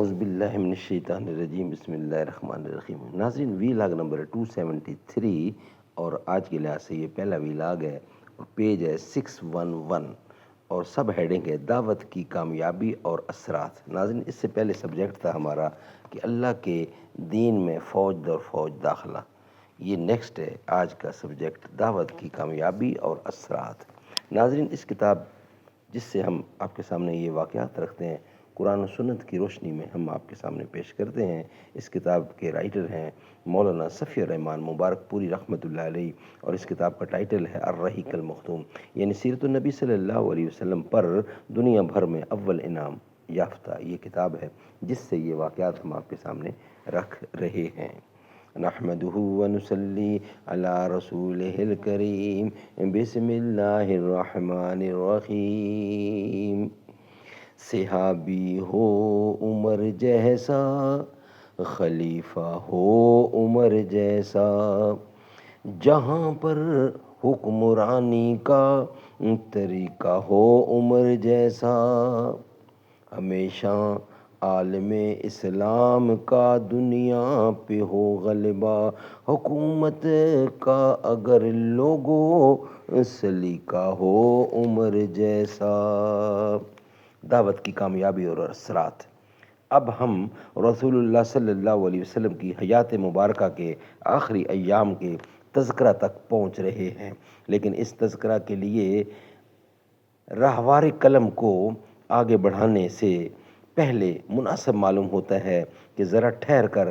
اعوذ باللہ من الشیطان الرجیم، بسم اللہ الرحمن الرحیم۔ ناظرین، ویلاگ نمبر 273 اور آج کے لحاظ سے یہ پہلا ویلاگ ہے اور پیج ہے 611 اور سب ہیڈنگ ہے دعوت کی کامیابی اور اثرات۔ ناظرین، اس سے پہلے سبجیکٹ تھا ہمارا کہ اللہ کے دین میں فوج در فوج داخلہ۔ یہ نیکسٹ ہے آج کا سبجیکٹ، دعوت کی کامیابی اور اثرات۔ ناظرین، اس کتاب جس سے ہم آپ کے سامنے یہ واقعات رکھتے ہیں، قرآن و سنت کی روشنی میں ہم آپ کے سامنے پیش کرتے ہیں۔ اس کتاب کے رائٹر ہیں مولانا صفی الرحمان مبارک پوری رحمۃ اللہ علیہ، اور اس کتاب کا ٹائٹل ہے الرحیق المختوم، یعنی سیرت النبی صلی اللہ علیہ وسلم پر دنیا بھر میں اول انعام یافتہ یہ کتاب ہے جس سے یہ واقعات ہم آپ کے سامنے رکھ رہے ہیں۔ نحمدہ ونصلی علی رسولہ الکریم، بسم اللہ الرحمن الرحیم۔ صحابی ہو عمر جیسا، خلیفہ ہو عمر جیسا، جہاں پر حکمرانی کا طریقہ ہو عمر جیسا، ہمیشہ عالم اسلام کا دنیا پہ ہو غلبہ، حکومت کا اگر لوگو سلیقہ ہو عمر جیسا۔ دعوت کی کامیابی اور اثرات۔ اب ہم رسول اللہ صلی اللہ علیہ وسلم کی حیات مبارکہ کے آخری ایام کے تذکرہ تک پہنچ رہے ہیں، لیکن اس تذکرہ کے لیے راہوار قلم کو آگے بڑھانے سے پہلے مناسب معلوم ہوتا ہے کہ ذرا ٹھہر کر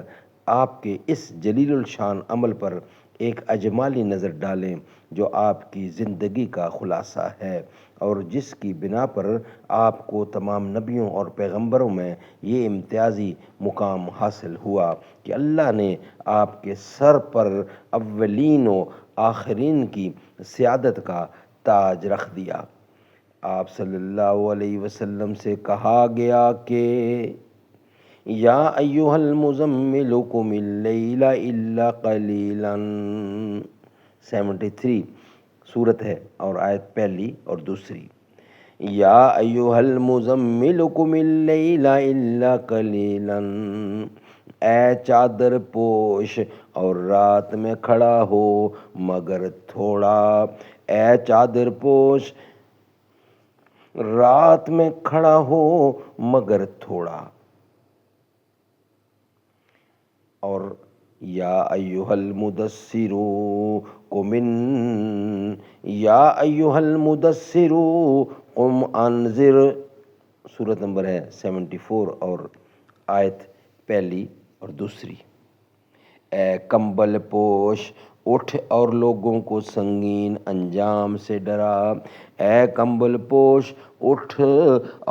آپ کے اس جلیل الشان عمل پر ایک اجمالی نظر ڈالیں جو آپ کی زندگی کا خلاصہ ہے اور جس کی بنا پر آپ کو تمام نبیوں اور پیغمبروں میں یہ امتیازی مقام حاصل ہوا کہ اللہ نے آپ کے سر پر اولین و آخرین کی سیادت کا تاج رکھ دیا۔ آپ صلی اللہ علیہ وسلم سے کہا گیا کہ یا ایھا المزمل قم اللیل الا قلیلا، 73 سورت ہے اور آیت پہلی اور دوسری۔ یا ایھا المزمل قم اللیل الا قلیلا، اے چادر پوش اور رات میں کھڑا ہو مگر تھوڑا، اے چادر پوش رات میں کھڑا ہو مگر تھوڑا۔ اور یا ایھا المدثر قم یا ایھا المدثر قم انذر، سورت نمبر ہے 74 اور آیت پہلی اور دوسری۔ اے کمبل پوش اٹھ اور لوگوں کو سنگین انجام سے ڈرا، اے کمبل پوش اٹھ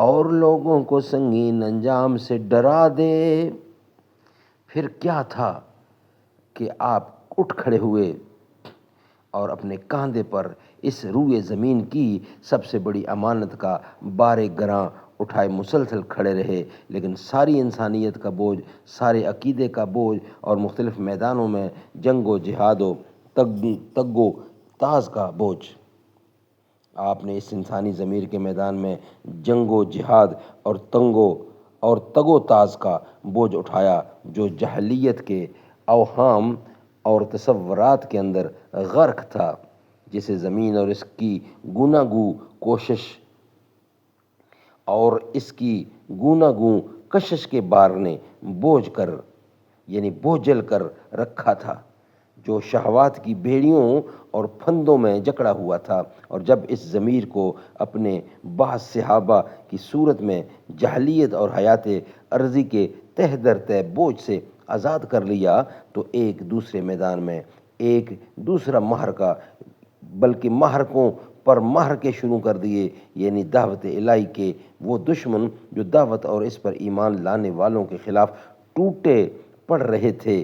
اور لوگوں کو سنگین انجام سے ڈرا دے۔ پھر کیا تھا کہ آپ اٹھ کھڑے ہوئے اور اپنے کاندھے پر اس روئے زمین کی سب سے بڑی امانت کا بار گراں اٹھائے مسلسل کھڑے رہے، لیکن ساری انسانیت کا بوجھ، سارے عقیدے کا بوجھ اور مختلف میدانوں میں جنگ و جہاد و تگ و تاز کا بوجھ، آپ نے اس انسانی ضمیر کے میدان میں جنگ و جہاد اور تگ و تاز کا بوجھ اٹھایا جو جاہلیت کے اوہام اور تصورات کے اندر غرق تھا، جسے زمین اور اس کی گوناگوں کوشش اور اس کی گوناگوں کشش کے بار نے بوجھل کر رکھا تھا، جو شہوات کی بیڑیوں اور پھندوں میں جکڑا ہوا تھا۔ اور جب اس ضمیر کو اپنے بعض صحابہ کی صورت میں جاہلیت اور حیات عرضی کے تہ در تہ بوجھ سے آزاد کر لیا تو ایک دوسرے میدان میں ایک دوسرا معرکہ، بلکہ معرکوں پر معرکے شروع کر دیے، یعنی دعوت الہی کے وہ دشمن جو دعوت اور اس پر ایمان لانے والوں کے خلاف ٹوٹے پڑ رہے تھے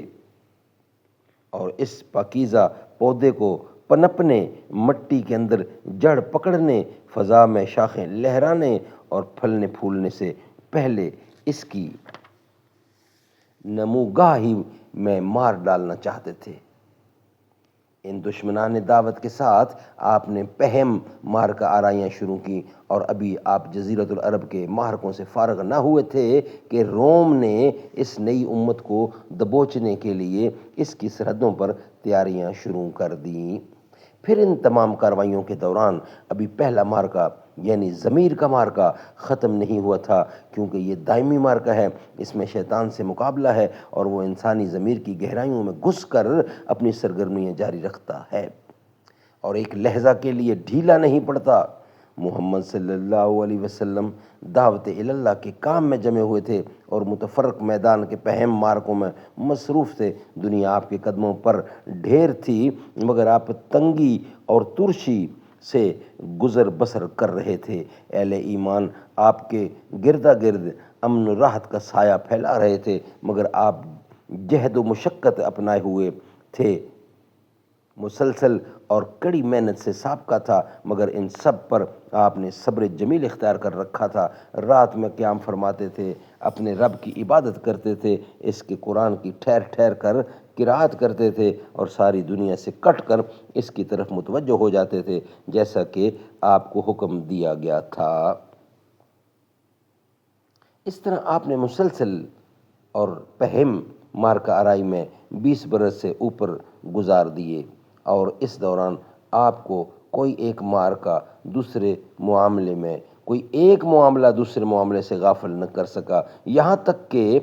اور اس پاکیزہ پودے کو پنپنے، مٹی کے اندر جڑ پکڑنے، فضا میں شاخیں لہرانے اور پھلنے پھولنے سے پہلے اس کی نموگاہ ہی میں مار ڈالنا چاہتے تھے۔ ان دشمنان دعوت کے ساتھ آپ نے پہم مارکہ آرائیاں شروع کی، اور ابھی آپ جزیرۃ العرب کے مارکوں سے فارغ نہ ہوئے تھے کہ روم نے اس نئی امت کو دبوچنے کے لیے اس کی سرحدوں پر تیاریاں شروع کر دیں۔ پھر ان تمام کارروائیوں کے دوران ابھی پہلا مارکہ یعنی ضمیر کا مارکہ ختم نہیں ہوا تھا، کیونکہ یہ دائمی مارکہ ہے، اس میں شیطان سے مقابلہ ہے، اور وہ انسانی ضمیر کی گہرائیوں میں گھس کر اپنی سرگرمیاں جاری رکھتا ہے اور ایک لہجہ کے لیے ڈھیلا نہیں پڑتا۔ محمد صلی اللہ علیہ وسلم دعوت اللہ کے کام میں جمے ہوئے تھے اور متفرق میدان کے پہم مارکوں میں مصروف تھے۔ دنیا آپ کے قدموں پر ڈھیر تھی، مگر آپ تنگی اور ترشی سے گزر بسر کر رہے تھے۔ اہل ایمان آپ کے گردا گرد امن و راحت کا سایہ پھیلا رہے تھے، مگر آپ جہد و مشقت اپنائے ہوئے تھے۔ مسلسل اور کڑی محنت سے سابقہ تھا، مگر ان سب پر آپ نے صبر جمیل اختیار کر رکھا تھا۔ رات میں قیام فرماتے تھے، اپنے رب کی عبادت کرتے تھے، اس کے قرآن کی ٹھہر ٹھہر کر قرات کرتے تھے، اور ساری دنیا سے کٹ کر اس کی طرف متوجہ ہو جاتے تھے جیسا کہ آپ کو حکم دیا گیا تھا۔ اس طرح آپ نے مسلسل اور پہم مارکہ آرائی میں 20 برس سے اوپر گزار دیے، اور اس دوران آپ کو کوئی ایک معاملہ دوسرے معاملے سے غافل نہ کر سکا، یہاں تک کہ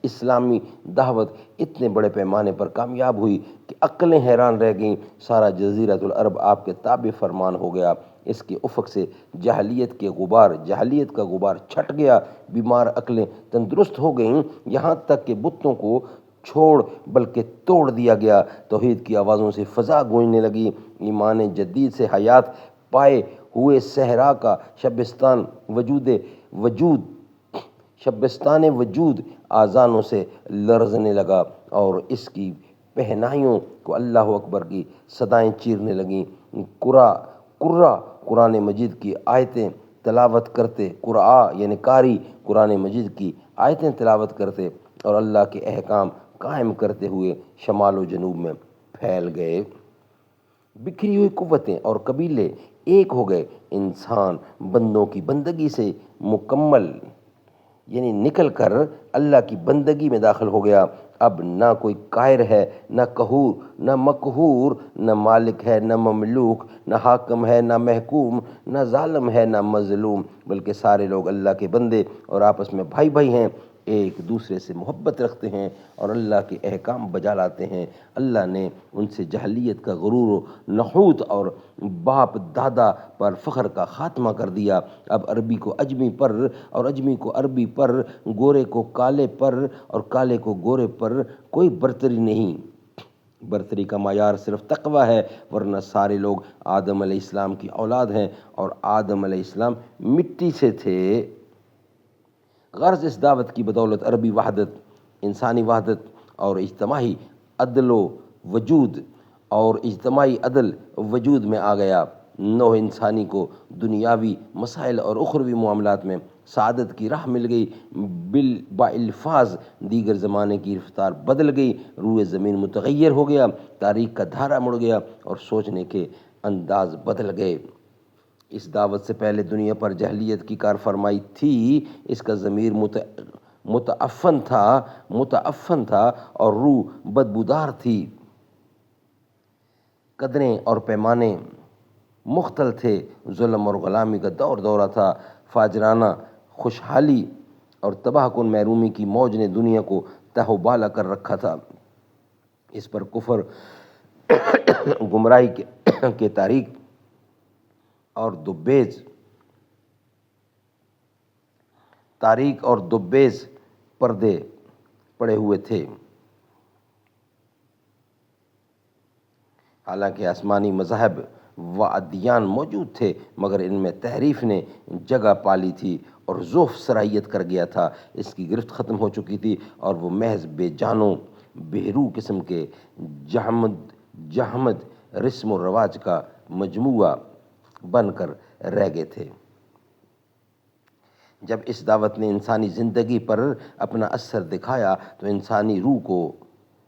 اسلامی دعوت اتنے بڑے پیمانے پر کامیاب ہوئی کہ عقلیں حیران رہ گئیں۔ سارا جزیرۃ العرب آپ کے تابع فرمان ہو گیا، اس کے افق سے جہلیت کا غبار چھٹ گیا، بیمار عقلیں تندرست ہو گئیں، یہاں تک کہ بتوں کو چھوڑ بلکہ توڑ دیا گیا، توحید کی آوازوں سے فضا گونجنے لگی، ایمان جدید سے حیات پائے ہوئے صحرا کا شبستان وجود آذانوں سے لرزنے لگا، اور اس کی پہنائیوں کو اللہ اکبر کی صدائیں چیرنے لگیں۔ قرآن مجید کی آیتیں تلاوت کرتے، یعنی قاری قرآن مجید کی آیتیں تلاوت کرتے اور اللہ کے احکام قائم کرتے ہوئے شمال و جنوب میں پھیل گئے۔ بکھری ہوئی قوتیں اور قبیلے ایک ہو گئے، انسان بندوں کی بندگی سے مکمل یعنی نکل کر اللہ کی بندگی میں داخل ہو گیا۔ اب نہ کوئی قاہر ہے، نہ قہور، نہ مقہور، نہ مالک ہے، نہ مملوک، نہ حاکم ہے، نہ محکوم، نہ ظالم ہے، نہ مظلوم، بلکہ سارے لوگ اللہ کے بندے اور آپس میں بھائی بھائی ہیں، ایک دوسرے سے محبت رکھتے ہیں اور اللہ کے احکام بجا لاتے ہیں۔ اللہ نے ان سے جہلیت کا غرور و نحوت اور باپ دادا پر فخر کا خاتمہ کر دیا۔ اب عربی کو عجمی پر اور عجمی کو عربی پر، گورے کو کالے پر اور کالے کو گورے پر کوئی برتری نہیں۔ برتری کا معیار صرف تقوی ہے، ورنہ سارے لوگ آدم علیہ السلام کی اولاد ہیں، اور آدم علیہ السلام مٹی سے تھے۔ غرض اس دعوت کی بدولت عربی وحدت، انسانی وحدت اور اجتماعی عدل وجود میں آ گیا۔ نوع انسانی کو دنیاوی مسائل اور اخروی معاملات میں سعادت کی راہ مل گئی۔ بالفاظ دیگر زمانے کی رفتار بدل گئی، روئے زمین متغیر ہو گیا، تاریخ کا دھارا مڑ گیا اور سوچنے کے انداز بدل گئے۔ اس دعوت سے پہلے دنیا پر جہلیت کی کار فرمائی تھی، اس کا ضمیر متعفن تھا اور روح بدبودار تھی، قدریں اور پیمانے مختل تھے، ظلم اور غلامی کا دورہ تھا، فاجرانہ خوشحالی اور تباہ کن محرومی کی موج نے دنیا کو تہ و بالا کر رکھا تھا۔ اس پر کفر، گمراہی کے تاریک اور دبیز پردے پڑے ہوئے تھے۔ حالانکہ آسمانی مذاہب و ادیان موجود تھے، مگر ان میں تحریف نے جگہ پالی تھی اور ضعف صلاحیت کر گیا تھا، اس کی گرفت ختم ہو چکی تھی، اور وہ محض بے جان و بہرو قسم کے جہمد رسم و رواج کا مجموعہ بن کر رہ گئے تھے۔ جب اس دعوت نے انسانی زندگی پر اپنا اثر دکھایا تو انسانی روح کو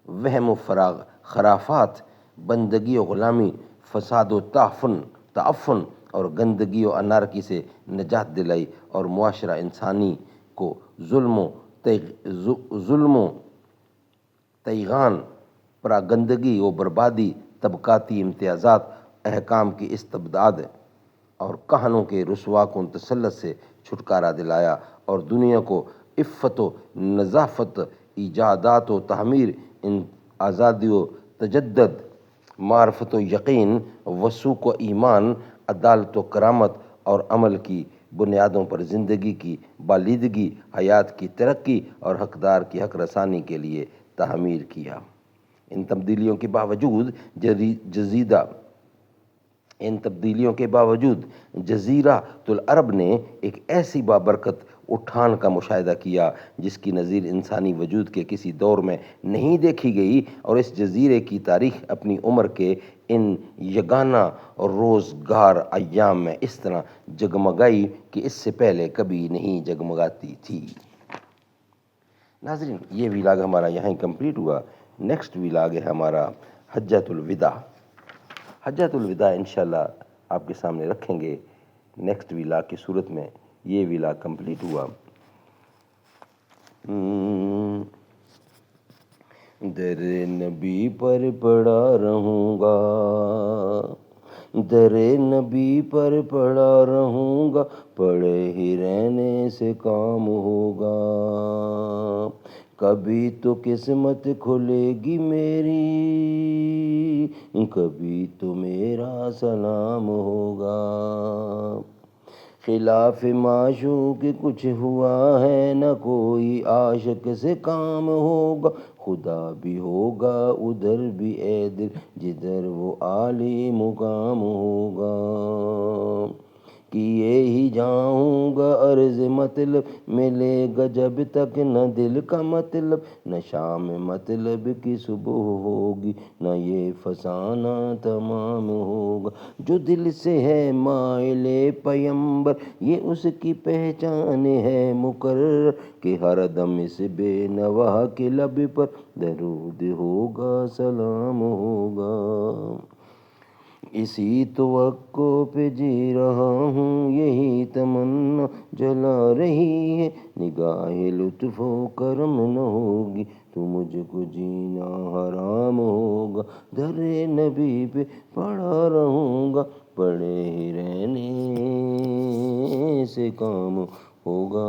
وہم و خرافات بندگی و غلامی، فساد و تعفن اور گندگی و انارکی سے نجات دلائی، اور معاشرہ انسانی کو ظلم و تیغان، پراگندگی و بربادی، طبقاتی امتیازات، احکام کی استبداد اور کہنوں کے رسوا کن تسلط سے چھٹکارا دلایا، اور دنیا کو عفت و نظافت، ایجادات و تعمیر، آزادی و تجدد، معرفت و یقین، وثوق و ایمان، عدالت و کرامت اور عمل کی بنیادوں پر زندگی کی بالیدگی، حیات کی ترقی اور حقدار کی حق رسانی کے لیے تعمیر کیا۔ ان تبدیلیوں کے باوجود جزیرۃ العرب نے ایک ایسی بابرکت اٹھان کا مشاہدہ کیا جس کی نظیر انسانی وجود کے کسی دور میں نہیں دیکھی گئی، اور اس جزیرے کی تاریخ اپنی عمر کے ان یگانہ اور روزگار ایام میں اس طرح جگمگائی کہ اس سے پہلے کبھی نہیں جگمگاتی تھی۔ ناظرین، یہ ویلاگ ہمارا یہاں ہی کمپلیٹ ہوا۔ نیکسٹ ویلاگ ہے ہمارا حجۃ الوداع۔ حجۃ الوداع انشاءاللہ آپ کے سامنے رکھیں گے نیکسٹ ویلاگ کی صورت میں۔ یہ ویلاگ کمپلیٹ ہوا۔ در نبی پر پڑا رہوں گا، در نبی پر پڑا رہوں گا، پڑے ہی رہنے سے کام ہوگا۔ کبھی تو قسمت کھلے گی میری، کبھی تو میرا سلام ہوگا۔ خلاف معشوق کچھ ہوا ہے نہ، کوئی عاشق سے کام ہوگا۔ خدا بھی ہوگا ادھر بھی اے دل، جدھر وہ عالی مقام ہوگا۔ کیے ہی جاؤں گا عرض مطلب، ملے گا جب تک نہ دل کا مطلب۔ نہ شام مطلب کی صبح ہوگی، نہ یہ فسانہ تمام ہوگا۔ جو دل سے ہے مائل پیمبر، یہ اس کی پہچان ہے مقرر، کہ ہر دم اس بے نوا کے لب پر درود ہوگا، سلام ہوگا۔ اسی توقع پہ جی رہا ہوں، یہی تمنا جلا رہی ہے۔ نگاہ لطف و کرم نہ ہوگی تو مجھ کو جینا حرام ہوگا۔ در نبی پہ پڑا رہوں گا، پڑے ہی رہنے سے کام ہوگا۔